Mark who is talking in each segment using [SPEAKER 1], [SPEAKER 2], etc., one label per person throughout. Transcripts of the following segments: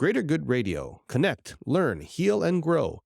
[SPEAKER 1] Greater Good Radio. Connect, learn, heal, and grow.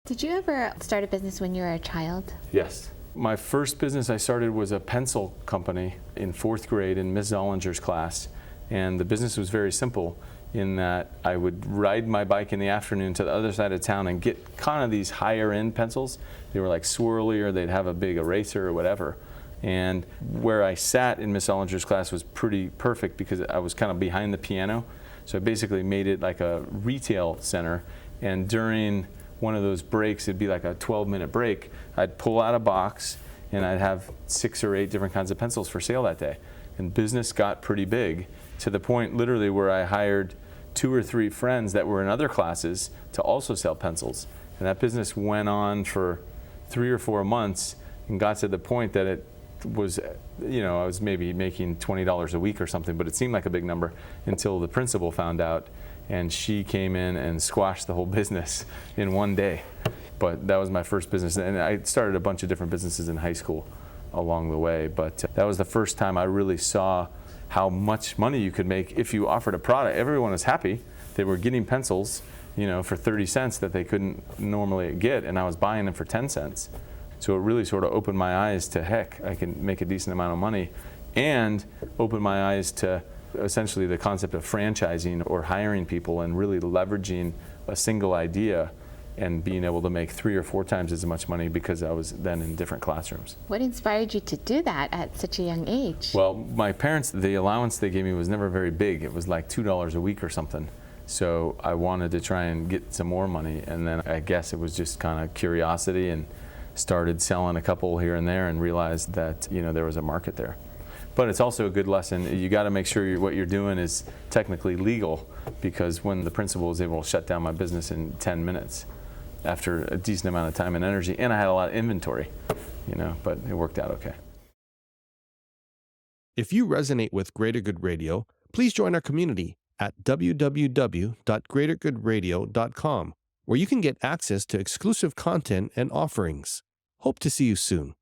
[SPEAKER 2] Did you ever start a business when you were a child?
[SPEAKER 3] Yes. My first business I started was a pencil company in 4th grade in Ms. Zollinger's class. And the business was very simple in that I would ride my bike in the afternoon to the other side of town and get kind of these higher end pencils. They were like swirly, or they'd have a big eraser or whatever. And where I sat in Ms. Zollinger's class was pretty perfect because I was kind of behind the piano. So I basically made it like a retail center. And during one of those breaks, it'd be like a 12-minute break, I'd pull out a box and I'd have 6 or 8 different kinds of pencils for sale that day. And business got pretty big, to the point literally where I hired 2 or 3 friends that were in other classes to also sell pencils. And that business went on for 3 or 4 months and got to the point that it was, I was maybe making $20 a week or something, but it seemed like a big number until the principal found out, and she came in and squashed the whole business in one day. But that was my first business, and I started a bunch of different businesses in high school along the way, but that was the first time I really saw how much money you could make if you offered a product. Everyone was happy. They were getting pencils, for 30 cents that they couldn't normally get, and I was buying them for 10 cents. So it really sort of opened my eyes to, heck, I can make a decent amount of money, and opened my eyes to essentially the concept of franchising or hiring people and really leveraging a single idea and being able to make 3 or 4 times as much money because I was then in different classrooms.
[SPEAKER 2] What inspired you to do that at such a young age?
[SPEAKER 3] Well, my parents, the allowance they gave me was never very big. It was like $2 a week or something. So I wanted to try and get some more money, and then I guess it was just kind of curiosity, and started selling a couple here and there and realized that there was a market there. But it's also a good lesson. You got to make sure what you're doing is technically legal, because when the principal was able to shut down my business in 10 minutes after a decent amount of time and energy, and I had a lot of inventory, but it worked out okay.
[SPEAKER 1] If you resonate with Greater Good Radio, please join our community at www.greatergoodradio.com, where you can get access to exclusive content and offerings. Hope to see you soon.